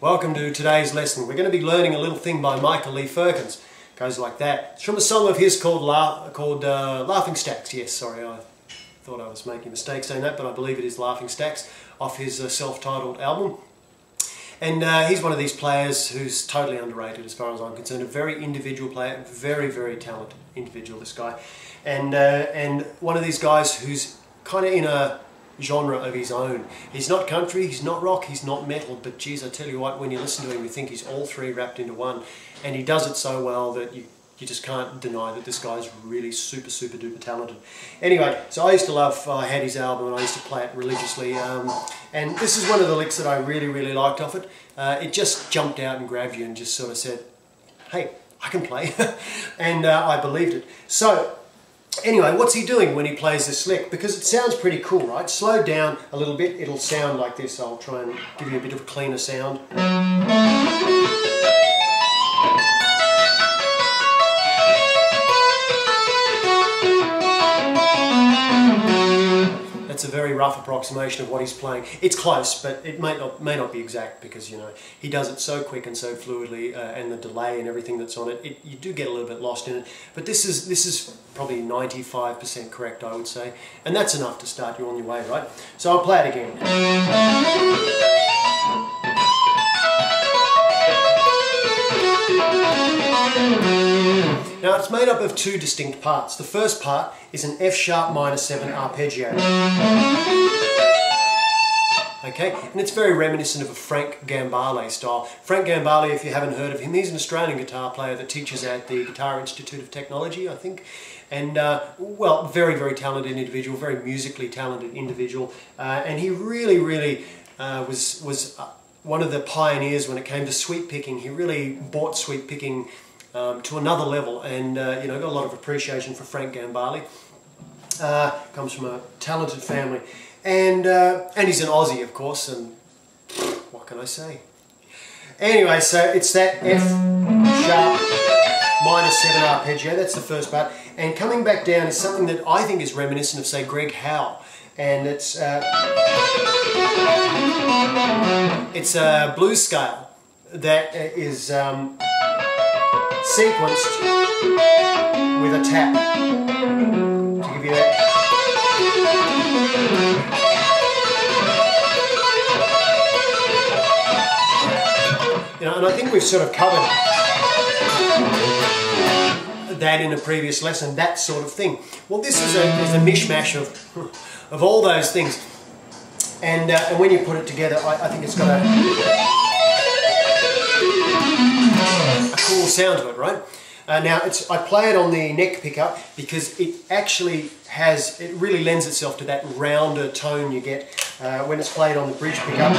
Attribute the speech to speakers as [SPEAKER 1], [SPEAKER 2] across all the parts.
[SPEAKER 1] Welcome to today's lesson. We're going to be learning a little thing by Michael Lee Firkins. It goes like that. It's from a song of his called Laughing Stacks. Yes, sorry, I thought I was making a mistake saying that, but I believe it is Laughing Stacks off his self-titled album. And he's one of these players who's totally underrated as far as I'm concerned. A very individual player, very, very talented individual, this guy. And one of these guys who's kind of in a genre of his own. He's not country, he's not rock, he's not metal, but geez, I tell you what, when you listen to him you think he's all three wrapped into one, and he does it so well that you just can't deny that this guy's really super duper talented. Anyway, so I used to love, I had his album and I used to play it religiously, and this is one of the licks that I really liked off it. It just jumped out and grabbed you and just sort of said, hey, I can play, and I believed it. So anyway, what's he doing when he plays this lick? Because it sounds pretty cool, right? Slowed down a little bit, it'll sound like this. I'll try and give you a bit of a cleaner sound. That's a very rough approximation of what he's playing. It's close, but it may not be exact because, you know, he does it so quick and so fluidly, and the delay and everything that's on it, you do get a little bit lost in it. But this is probably 95% correct, I would say, and that's enough to start you on your way, right? So I'll play it again. Now it's made up of two distinct parts. The first part is an F sharp minor 7 arpeggio. Okay, and it's very reminiscent of a Frank Gambale style. Frank Gambale, if you haven't heard of him, he's an Australian guitar player that teaches at the Guitar Institute of Technology, I think. And, well, very talented individual, very musically talented individual. And he really was one of the pioneers when it came to sweep picking. He really brought sweep picking to another level, and you know, got a lot of appreciation for Frank Gambale. Comes from a talented family, and he's an Aussie, of course, and what can I say? Anyway, so it's that F sharp minor 7 arpeggio, that's the first part, and coming back down is something that I think is reminiscent of, say, Greg Howe, and it's a blues scale that is sequenced with a tap, to give you that. You know, and I think we've sort of covered that in a previous lesson, that sort of thing. Well, this is a mishmash of all those things, and when you put it together, I think it's got a cool sound to it, right? Now, I play it on the neck pickup because it actually it really lends itself to that rounder tone you get when it's played on the bridge pickup.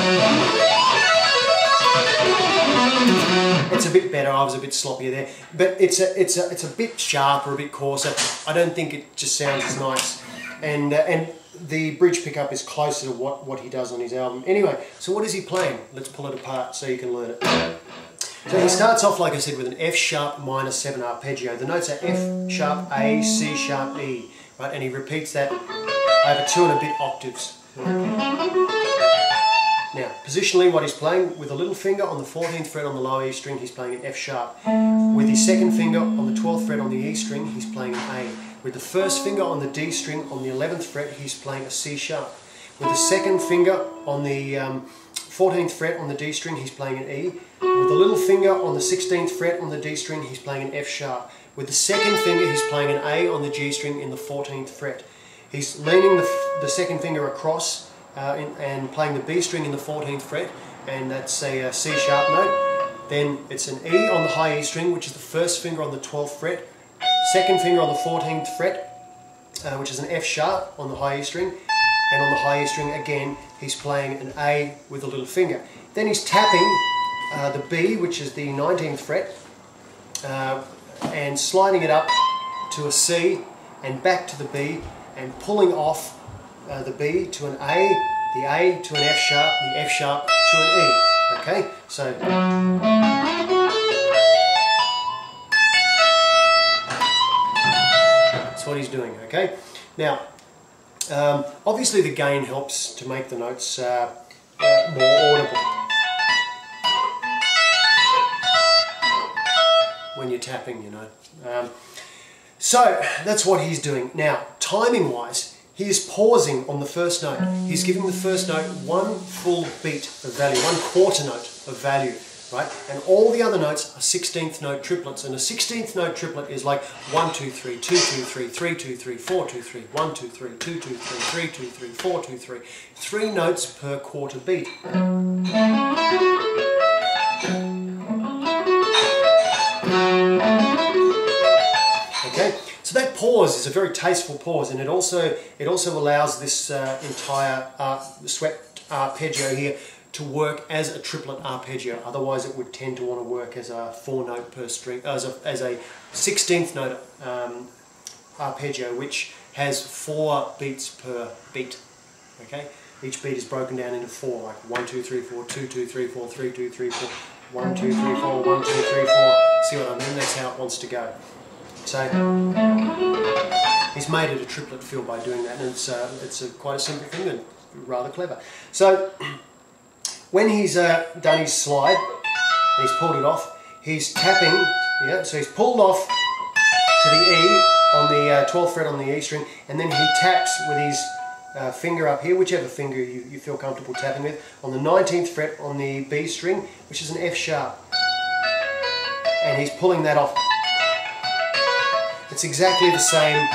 [SPEAKER 1] It's a bit better. I was a bit sloppier there, but it's a bit sharper, a bit coarser. I don't think it just sounds as nice, and the bridge pickup is closer to what he does on his album. Anyway, so what is he playing? Let's pull it apart so you can learn it. So he starts off, like I said, with an F sharp minor 7 arpeggio. The notes are F sharp, A, C sharp, E, right? And he repeats that over 2 and a bit octaves. Now, positionally, what he's playing, with a little finger on the 14th fret on the lower E string, he's playing an F sharp. With his second finger on the 12th fret on the E string, he's playing an A. With the first finger on the D string on the 11th fret, he's playing a C sharp. With the second finger on the 14th fret on the D string, he's playing an E. With the little finger on the 16th fret on the D string, he's playing an F sharp. With the second finger, he's playing an A on the G string in the 14th fret. He's leaning the second finger across and playing the B string in the 14th fret, and that's a C sharp note. Then it's an E on the high E string, which is the first finger on the 12th fret. Second finger on the 14th fret, which is an F sharp on the high E string. And on the high E string again, he's playing an A with a little finger. Then he's tapping the B, which is the 19th fret, and sliding it up to a C and back to the B, and pulling off the B to an A, the A to an F sharp, the F sharp to an E. Okay, so that's what he's doing. Okay, now obviously the gain helps to make the notes more audible. tapping, you know. So that's what he's doing. Now, timing-wise, he is pausing on the first note. He's giving the first note one full beat of value, one quarter note of value, right? And all the other notes are 16th note triplets. And a 16th note triplet is like 1, 2, 3, 2, 2, 3, 3, 2, 3, 4, 2, 3, 1, 2, 3, 2, 2, 3, 3, 2, 3, 4, 2, 3. 3 notes per quarter beat. Okay, so that pause is a very tasteful pause, and it also allows this entire swept arpeggio here to work as a triplet arpeggio. Otherwise, it would tend to want to work as a 4 note per string, as a 16th note arpeggio, which has 4 beats per beat. Okay, each beat is broken down into 4, like 1, 2, 3, 4, 2, 2, 3, 4, 3, 2, 3, 4, 1, 2, 3, 4, 1, 2, 3, 4. See what I mean? That's how it wants to go. So he's made it a triplet feel by doing that, and it's quite a simple thing and rather clever. So when he's done his slide and he's pulled it off, he's tapping. Yeah, so he's pulled off to the E on the 12th fret on the E string, and then he taps with his finger up here, whichever finger you feel comfortable tapping with, on the 19th fret on the B string, which is an F sharp, and he's pulling that off. It's exactly the same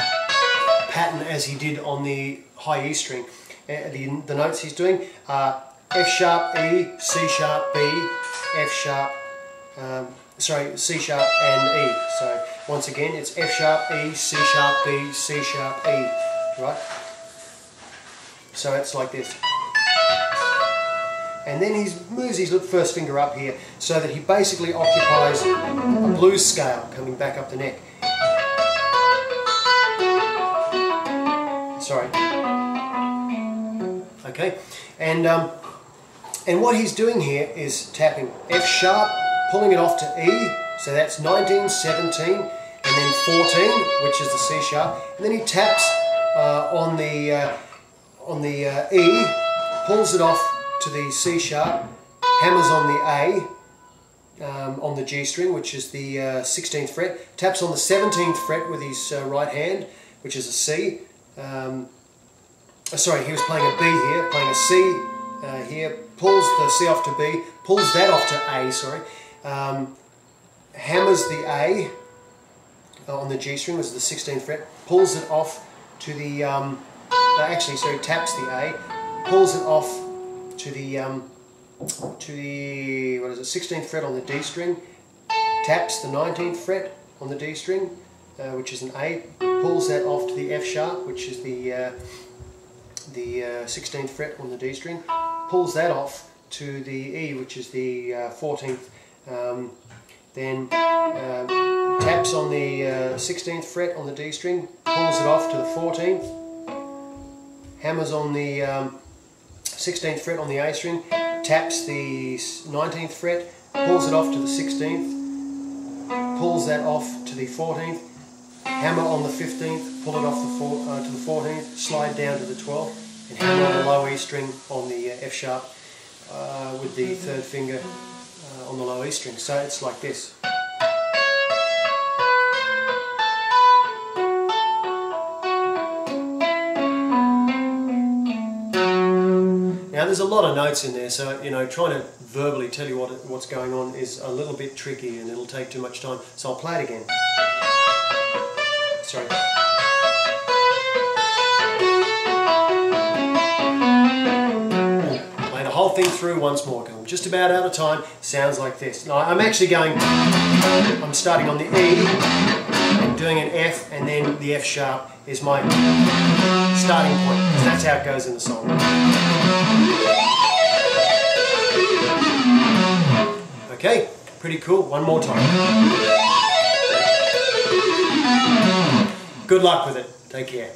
[SPEAKER 1] pattern as he did on the high E string. The notes he's doing are F sharp, E, C sharp, B, F sharp, C sharp and E. So once again, it's F sharp, E, C sharp, B, C sharp, E, right? So it's like this. And then he moves his first finger up here so that he basically occupies a blues scale coming back up the neck. Sorry. Okay, and what he's doing here is tapping F sharp, pulling it off to E, so that's 19, 17, and then 14, which is the C sharp, and then he taps on the E, pulls it off to the C sharp, hammers on the A, on the G string, which is the 16th fret, taps on the 17th fret with his right hand, which is a C. Sorry, he was playing a B here, playing a C here, pulls the C off to B, pulls that off to A, sorry, hammers the A on the G string, which is the 16th fret, pulls it off to the, taps the A, pulls it off to the, what is it, 16th fret on the D string, taps the 19th fret on the D string, which is an A, pulls that off to the F sharp, which is the 16th fret on the D string, pulls that off to the E, which is the 14th, then taps on the 16th fret on the D string, pulls it off to the 14th, hammers on the 16th fret on the A string, taps the 19th fret, pulls it off to the 16th, pulls that off to the 14th, hammer on the 15th, pull it off to the 14th, slide down to the 12th, and hammer on the low E string on the F sharp with the 3rd finger on the low E string. So it's like this. Now there's a lot of notes in there, so you know, trying to verbally tell you what's going on is a little bit tricky, and it'll take too much time. So I'll play it again. Sorry. Play the whole thing through once more. I'm just about out of time. Sounds like this. Now I'm actually I'm starting on the E and doing an F, and then the F sharp is my starting point. So that's how it goes in the song. Okay, pretty cool. One more time. Good luck with it. Take care.